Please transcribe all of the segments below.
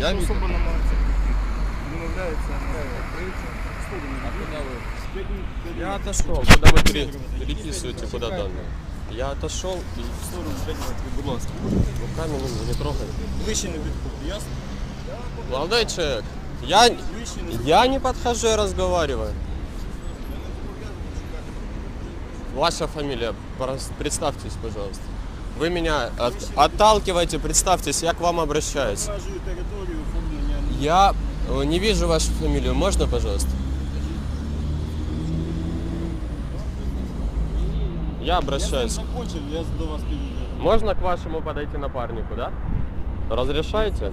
Я видел. Особо намагається. Домовляється, Я отошел. Куда вы переписываете, куда данные? Я отошел и будь ласка. руками не трогай. Вище не підходить, ясно? Молодой человек, я не подхожу, я разговариваю. Ваша фамилия, представьтесь, пожалуйста. Вы меня отталкиваете, представьтесь, я к вам обращаюсь. Обмежую територію оформлення. Я не вижу вашу фамилию, можно, пожалуйста? Я обращаюсь. Я закончив, я до вас підійду. Можно к вашему подойти напарнику, да? Разрешаете?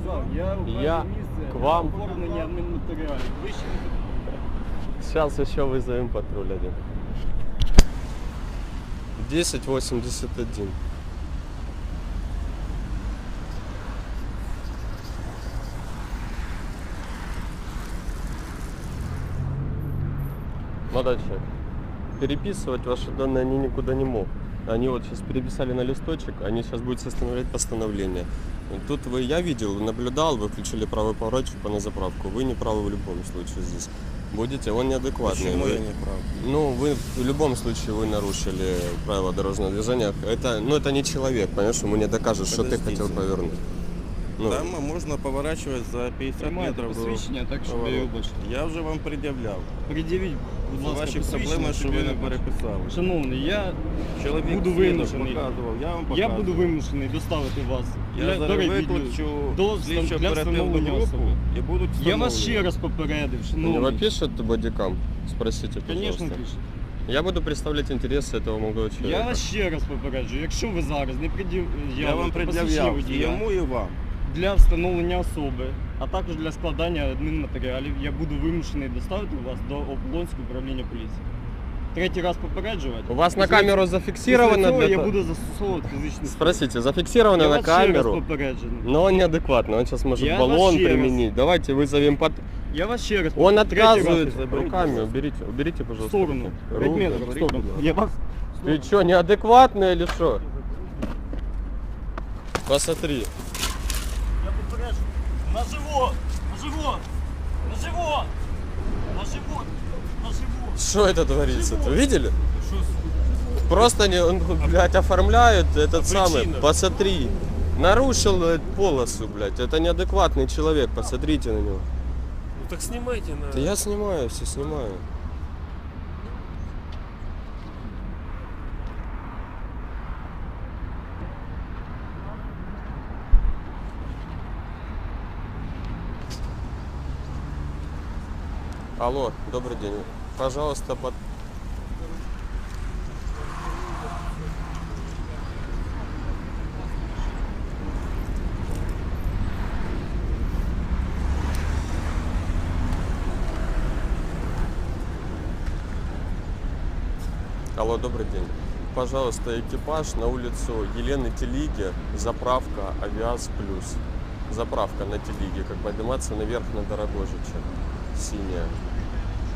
Я к вам. Оформлення адмінматеріалів. Вище не підходить. Сейчас еще вызовем патруль один. 1081. Молодой человек, переписывать ваши данные они никуда не могут. Они вот сейчас переписали на листочек, они сейчас будут составлять постановление. Тут я видел, наблюдал, вы включили правый поворотчик на заправку. Вы не правы в любом случае здесь. Будете, он неадекватный. Почему вы, я не прав? Ну, вы в любом случае вы нарушили правила дорожного движения. Это не человек, понимаешь, ему не докажешь, что ты хотел повернуть. Ну, Там можна поворачивать за 50 Тримайте метрів до посвідчення, так щоб я його повороту. бачив. Я вже вам пред'являв. Придивіть, будь Це ласка, ваші посвідчення, проблеми, що щоб ви я не бачив. переписали. Шановний, я Чоловік буду свідок вимушений. показував, я вам Я показував. буду вимушений доставити вас. Я до зараз ревізії, викличу до слідчо для оперативну встановлення групу особи. і будуть Я вас встановлювати. ще раз попередив, у него шановний. пишет бодикам? Спросите, пожалуйста. Звісно, пише. Я буду представлять интересы этого молодого человека. Я вас ще раз попереджую, якщо ви зараз не Я вам пред'являв і йому, і вам. для встановлення особи, а також для складання адмінматеріалів, я буду вимушений доставити вас до Оболонського управління поліції. Третій раз попереджувати. У вас на камеру Після зафиксировано? цього для я того- буду застосовувати фізичну силу. Спросите, зафиксировано Я на вас ще раз камеру? попереджений. Но он неадекватный, он сейчас может Я баллон вас ще раз- применить. Давайте вызовем Я вас ще раз Он третій раз отказывает заберите, руками. пожалуйста. Уберите, в пожалуйста. сторону. руки. 5 метрів в сторону. Я вас... Ты что, неадекватный или что? Посмотри. Я попереджу. На живот! На живот! На живот! На живот! На живот! Что это творится? Вы видели? Просто не, он, блядь, оформляют этот самый. Посмотри. Нарушил полосу, блядь. Это неадекватный человек. Посмотрите на него. Ну так снимайте на... Да я снимаю, все снимаю. Алло, добрый день. Пожалуйста, под... Алло, добрый день. Пожалуйста, экипаж на улицу Елены Телиги, заправка Авиас Плюс. Заправка на Телиге, как подниматься наверх на Дорогожича. Синяя.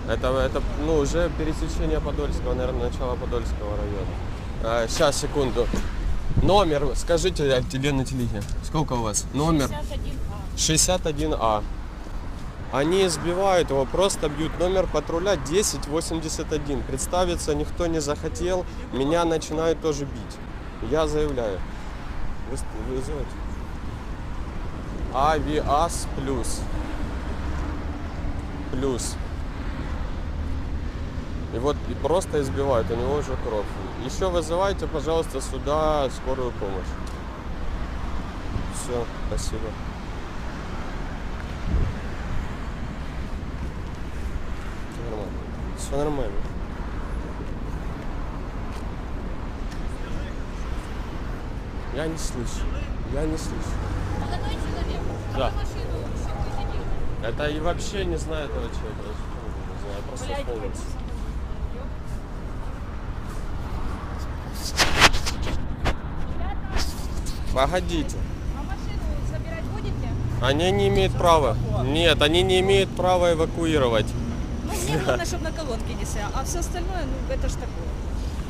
Это ну, уже пересечение Подольского, наверное, начало Подольского района. Сейчас, секунду. Номер, скажите, Елены Телиги. Сколько у вас? Номер? 61А. Они избивают его, просто бьют. Номер патруля 1081. Представиться никто не захотел. Меня начинают тоже бить. Я заявляю. Вызывайте. Авиас плюс. Плюс. И вот и просто избивают, у него уже кровь. Еще вызывайте, пожалуйста, сюда скорую помощь. Все, спасибо. Все нормально. Я не слышу. Я не слышу. Молодой человек, Да. а вы машину с собой сидели? Это и вообще не знаю этого человека. Я не знаю, я просто Блядь, вспомнился. Погодите. А машину забирать будете? Они не имеют права. Нет, они не имеют права эвакуировать. Ну, мне главное, чтобы на колонке не стоял. А все остальное, ну, это ж такое.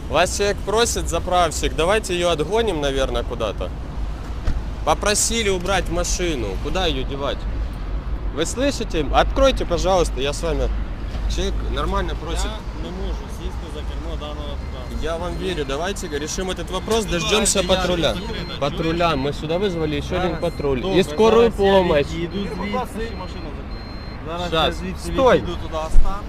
Вас человек просит, заправщик, давайте ее отгоним, наверное, куда-то. Попросили убрать машину. Куда ее девать? Вы слышите? Откройте, пожалуйста, я с вами. Человек нормально просит. не можу сісти за кермо даного транспорту. Я вам верю, давайте решим этот вопрос, дождемся патруля. Патруля, мы сюда вызвали еще один патруль. И скорую помощь. Їду звідси. Сейчас, стой! туди стану.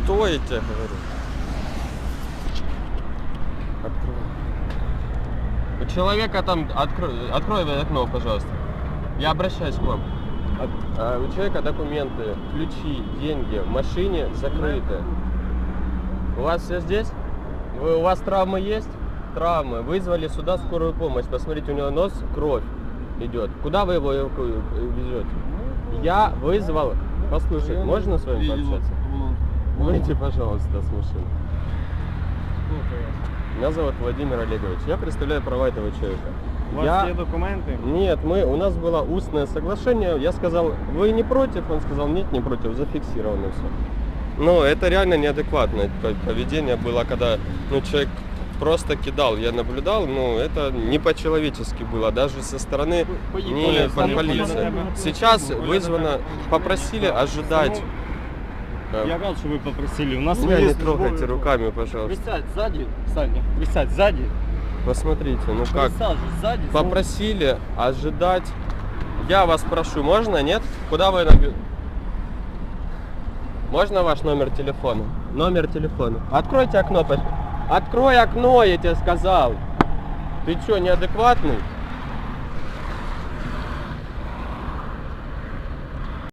Что я тебе говорю? Открой. У человека там... Открой окно, пожалуйста. Я обращаюсь к вам. У человека документы, ключи, деньги в машине закрыты. У вас все здесь? У вас травмы есть? Травмы. Вызвали сюда скорую помощь. Посмотрите, у него нос, кровь идет. Куда вы его везете? Я вызвал... Послушай, можно с вами пообщаться? Выйди, пожалуйста, с машины. Меня зовут Владимир Олегович. Я представляю права этого человека. У вас є документи? Нет, у нас было устное соглашение. Я сказал, вы не против? Он сказал, нет, не против. Зафиксировано все. Но это реально неадекватное поведение было, когда человек просто кидал. Я наблюдал, но это не по-человечески было, даже со стороны не полиции. Сейчас вызвано, попросили ожидать. Я рад, що ви попросили. У нас Меня є не трогайте руками, пожалуйста. Присядь сзади, Саня. Присядь сзади. Посмотрите, ну как. Присаживайся сзади. Попросили ожидать. Я вас прошу, можно, нет? Куда вы набьете? Можно ваш номер телефона? Номер телефона. Откройте окно. Открой окно, я тебе сказал. Ты что, неадекватный?